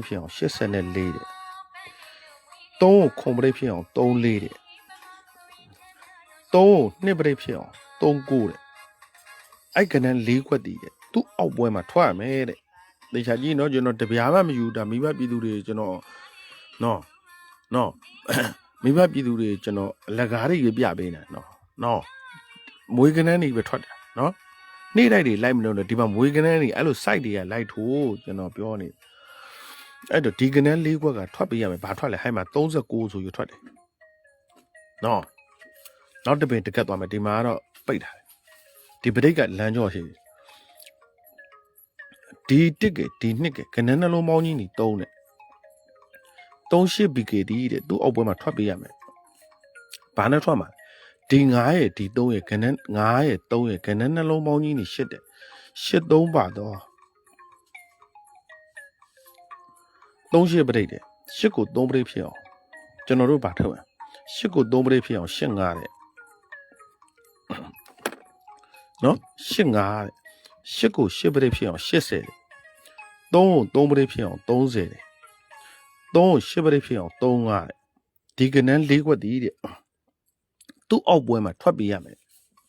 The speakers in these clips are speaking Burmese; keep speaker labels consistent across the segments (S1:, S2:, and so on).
S1: ဖြစ်အောင်84တဲ့3ကိုခွန်ပရိတ်ဖြစ်အောင်34တဲ့3ကိုနှစ်ပရိတ်ဖြစ်အောင်39တဲ့အဲ့ကနန်း4ခွက်တည်တဲ့သူ့အောက်ပွဲမှာထွက်ရမယ်တဲ့တေချာကြီးနော်ကျွန်တော်တပြားမှမယူတာမိဘပြည်သူတွေကျွန်တော်နော်မိဘပြည်သူတွေကျွန်တော်အလက်ကားတွေပြပေးနေနော်မွေးကနန်းတွေပဲထွက်တယ်နော်နေ့တိုင်းတွေလိုက်မလို့ဒီမှာမွေးကနန်းတွေအဲ့လို site တွေကလိုက်ထိုးကျွန်တော်ပြောနေအဲ့တော့ဒီကနန်း၄ခွက်ကထွက်ပေးရမယ်ဘာထွက်လဲဟိုင်းမှာ39ဆိုရထွက်တယ်နော်နောက်တစ်ပင်တကတ်သွားမယ်ဒီမှာကတော့ပိတ်ထားတယ်ဒီပဋိတ်ကလမ်းကြောရှိဒီတစ်ကဒီနှစ်ကကနန်းနှလုံးပေါင်းကြီးနေ3နဲ့38 BKD တဲ့သူ့အောက်ပွဲမှာထွက်ပေးရမယ်ဘာနဲ့ထွက်မှာဒီ9ရဲ့ဒီ3ရဲ့ကနန်း9ရဲ့3ရဲ့ကနန်းနှလုံးပေါင်းကြီးနေ8တဲ့8 3ပါတော့38ပဋိတ်တဲ့8ကို3ပဋိတ်ဖြစ်အောင်ကျွန်တော်တို့ဗာထုတ်ရ8ကို3ပဋိတ်ဖြစ်အောင်8 5တဲ့နော်8 5တဲ့8ကို8ပဋိတ်ဖြစ်အောင်80တဲ့3ကို3ပဋိတ်ဖြစ်အောင်30တဲ့3ကို8ပဋိတ်ဖြစ်အောင်35တဲ့ဒီကနန်း4ခွက်တည်တဲ့သူ့အောက်ပွဲမှာထွက်ပေးရမယ်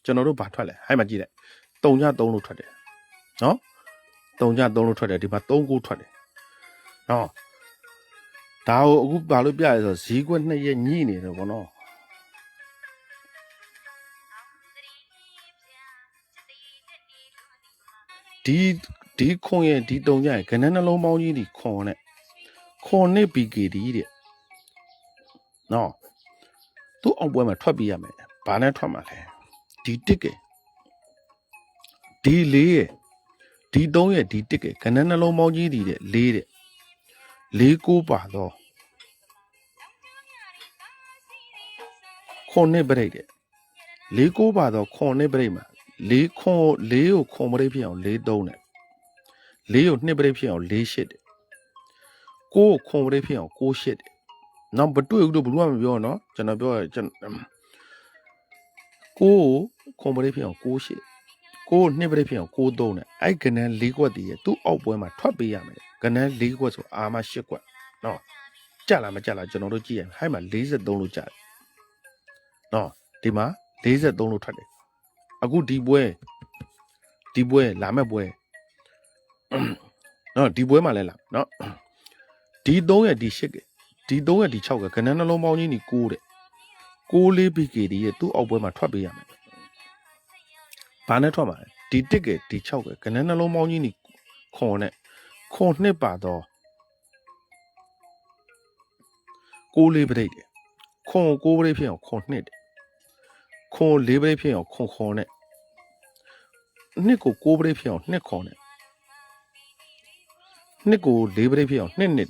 S1: ကျွန်တော်တို့ဗာထွက်လဲဟိုင်းမှာကြည့်လိုက်3ည3လို့ထွက်တယ်နော်3ည3လို့ထွက်တယ်ဒီမှာ3ကိုထွက်တယ်နော်ဒါကိုအခုဘာလို့ပြရဲဆိုဈေးကွက်2ရက်ညှိနေတယ်ပေါ့နော်ဒီခွန်ရဲ့ဒီ3ညရဲ့ကနန်းနှလုံးပေါင်းကြီးဒီခွန်နဲ့ခွန်နဲ့ BKD တဲ့နော်သူ့အောင်ပွဲမှာထွက်ပေးရမယ်ဘာနဲ့ထွက်မှာလဲဒီတစ်ကဒီ4ရဲ့ဒီ3ရဲ့ဒီတစ်ကကနန်းနှလုံးပေါင်းကြီးဒီတဲ့4တဲ့4 9ပါတော့ခွန်နဲ့ပရိတ်တဲ့4 9ပါတော့ခွန်နဲ့ပရိတ်မှာ4ကိုခွန်ပရိတ်ဖြစ်အောင်4 3နဲ့4ကိုနှစ်ပရိတ်ဖြစ်အောင်4 8တဲ့9ကိုခွန်ပရိတ်ဖြစ်အောင်9 8တဲ့နောက်မတွေ့ဘူးလို့ဘယ်သူမှမပြောနော်ကျွန်တော်ပြောရကျွန်ကိုခွန်ပရိတ်ဖြစ်အောင်9 8ကိုနှစ်ပရိတ်ဖြစ်အောင်9 3နဲ့အဲ့ကနန်း4ခွက်တည်းရဲ့သူ့အောက်ပွဲမှာထွက်ပေးရမယ်ကနန်း4ခွက်ဆိုအာမ8ခွက်နော်ကြက်လားမကြက်လားကျွန်တော်တို့ကြည့်ရဟိုင်းမှာ43လို့ကြတယ်နော်ဒီမှာ43လို့ထွက်တယ်အခုဒီပွဲလာမဲ့ပွဲနော်ဒီပွဲမှာလဲလာနော်ဒီ3ရဲ့ဒီ8ကဒီ3ရဲ့ဒီ6ကကနန်းနှလုံးပေါင်းကြီးနေ9တဲ့6 4 BKD ရဲ့သူ့အောက်ပွဲမှာထွက်ပေးရမယ်ဘာနဲ့ထွက်မှာလဲဒီ1ကဒီ6ကကနန်းနှလုံးပေါင်းကြီးနေခွန်နဲ့ခွန်နှစ်ပါတော့6 4ပရိတ်တယ်ခွန်9ပရိတ်ဖြစ်အောင်ခွန်နှစ်တယ်ခွန်4ပရိတ်ဖြစ်အောင်ခွန်ခွန်နဲ့နှစ်ကို9ပရိတ်ဖြစ်အောင်နှစ်ခွန်နဲ့နှစ်ကို4ပရိတ်ဖြစ်အောင်နှစ်နှစ်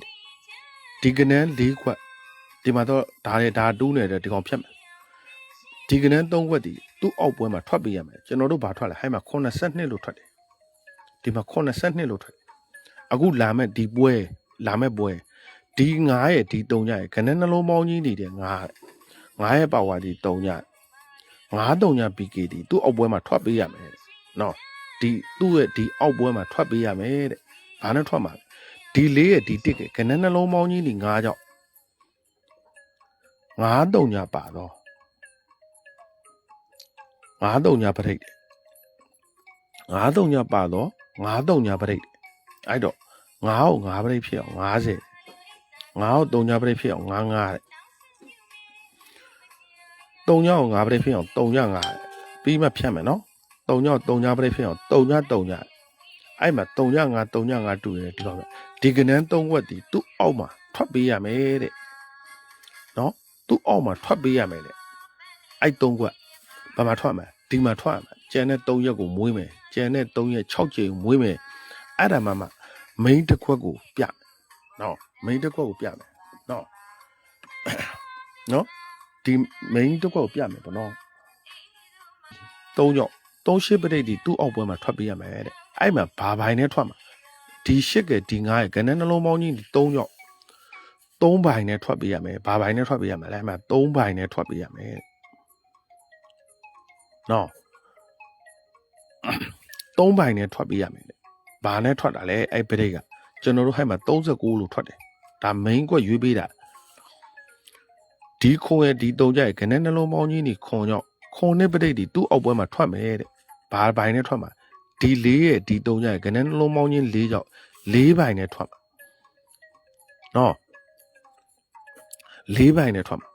S1: ဒီကနန်း4ခွက်ဒီမှာတော့ဒါတူးနေတယ်ဒီကောင်ဖြတ်မယ်ဒီကနန်း3ခွက်ဒီသူ့အောက်ပွဲမှာထွက်ပေးရမယ်ကျွန်တော်တို့ဘာထွက်လဲဟိုင်းမှာ82လို့ထွက်တယ်ဒီမှာ82လို့ထွက်တယ်အခုလာမဲ့ဒီပွဲလာမဲ့ပွဲဒီ9ရဲ့ဒီ3ညရဲ့ကနန်းနှလုံးပေါင်းကြီးနေတဲ့9ရဲ့ပါဝါဒီ3ည9 3ည BKD သူ့အောက်ပွဲမှာထွက်ပေးရမယ်နော်ဒီသူ့ရဲ့ဒီအောက်ပွဲမှာထွက်ပေးရမယ်တဲ့ဘာနဲ့ထွက်မှာဒီ4ရဲ့ဒီ1ကကနန်းနှလုံးပေါင်းကြီးနေ9ကြောင့်9 3ညပါတော့9 3ညပရိတ်9 3ညပါတော့9 3ညပရိတ်အဲ့တော့9ကို9ပရိတ်ဖြစ်အောင်50 9ကို3ညပရိတ်ဖြစ်အောင်55တဲ့3ညကို9ပရိတ်ဖြစ်အောင်3ည5တဲ့ပြီးမှဖြတ်မယ်နော်3ညကို3ညပရိတ်ဖြစ်အောင်3ည3ညအဲ့မှာ3ည5 3ည5တူတယ်ဒီကောင်ဒီကနန်း3ဝက်ဒီသူ့အောက်မှာထွက်ပေးရမယ်တဲ့နော်သူ့အောက်မှာထွက်ပေးရမယ်တဲ့အဲ့3ခွက်ဘာမှထွက်မှာဒီမှာထွက်မှာကျန်တဲ့3ရက်ကိုမွေးမယ်ကျန်တဲ့3ရက်6ကြိမ်မွေးမယ်အဲ့ဒါမှ main တစ်ခွက်ကိုပြမယ်နော် main တစ်ခွက်ကိုပြမယ်နော်နော်ဒီ main တစ်ခွက်ကိုပြမယ်ပေါ့နော်3ကြောင့်38ပဋိတ်ဒီသူ့အောက်ပွဲမှာထွက်ပေးရမယ်တဲ့အဲ့မှာဘာဘိုင်နဲ့ထွက်မှာဒီ8ကဒီ9ရဲ့ကနန်းနှလုံးပေါင်းကြီးဒီ3ကြောင့်3ဘိုင်နဲ့ထွက်ပေးရမယ်ဘာဘိုင်နဲ့ထွက်ပေးရမယ်လဲအဲ့မှာ3ဘိုင်နဲ့ထွက်ပေးရမယ်နော်3ဘိုင်နဲ့ထွက်ပေးရမယ်ဘာနဲ့ထွက်တာလဲအဲ့ပဋိတ်က ကျွန်တော်တို့ဟဲ့မှာ39လို့ထွက်တယ်ဒါ main ကွက်ရွေးပေးတာဒီခွန်ရဲ့ဒီ3ကြရဲ့ခနဲ့နှလုံးပေါင်းကြီးနေခွန်ကြောင့်ခွန်နဲ့ပဋိတ်ဒီသူ့အောက်ပွဲမှာထွက်မယ်တဲ့ဘာဘိုင်နဲ့ထွက်မှာဒီ4ရဲ့ဒီ3ကြရဲ့ခနဲ့နှလုံးပေါင်းကြီး4ကြောင့်4ဘိုင်နဲ့ထွက်မှာနော်4ဘိုင်နဲ့ထွက်မှာ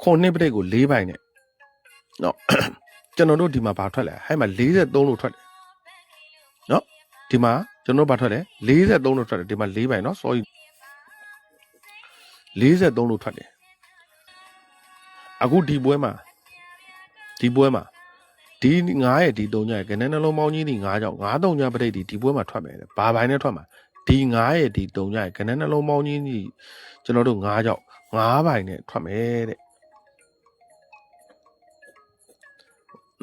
S1: ခွန်နဲ့ပဋိတ်ကို4ဘိုင်နဲ့နော်ကျွန်တော်တို့ဒီမှာဘာထွက်လဲဟဲ့မှာ43လို့ထွက်တယ်နော်ဒီမှာကျွန်တော်ဘာထွက်လဲ43လို့ထွက်တယ်ဒီမှာ4ဘိုင်နော် sorry 43လို့ထွက်တယ်အခုဒီပွဲမှာဒီ9ရဲ့ဒီ3ညရဲ့ကနေနှလုံးပေါင်းကြီးဒီ9ကြောင့်9 3ညပဋိတ်ဒီပွဲမှာထွက်မယ်တဲ့ဘာဘိုင်နဲ့ထွက်မှာဒီ9ရဲ့ဒီ3ညရဲ့ကနေနှလုံးပေါင်းကြီးဒီကျွန်တော်တို့9ကြောင့်9ဘိုင်နဲ့ထွက်မယ်တဲ့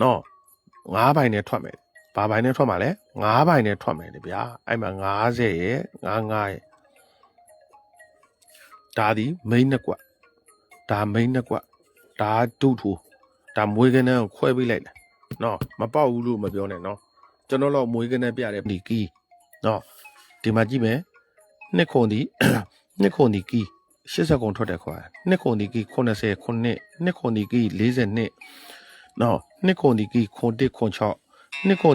S1: နော်9ဘိုင်နဲ့ထွက်မယ်ဘာဘိုင်နဲ့ထွက်မှာလဲ9ဘိုင်နဲ့ထွက်မယ်တဲ့ဗျာအဲ့မှာ90ရဲ့95ရဲ့ဒါဒီ main နှစ်ကွက်ဒါ main နှစ်ကွက်ဒါဒုထူဒါမွေးကနန်းကိုခွဲပေးလိုက်တယ်နော်မပေါက်ဘူးလို့မပြောနဲ့နော်ကျွန်တော်တော့မွေးကနန်းပြတယ်ဒီကီးနော်ဒီမှာကြည့်မယ်နှစ်ခွန်ဒီနှစ်ခွန်ဒီကီး80ခွန်ထွက်တယ်ခွာနှစ်ခွန်ဒီကီး80ခွန်နှစ်ခွန်ဒီကီး40နှစ်နော်နှစ်ခွန်ဒီကီးခွန်1ခွန်6နှစ်ခွန်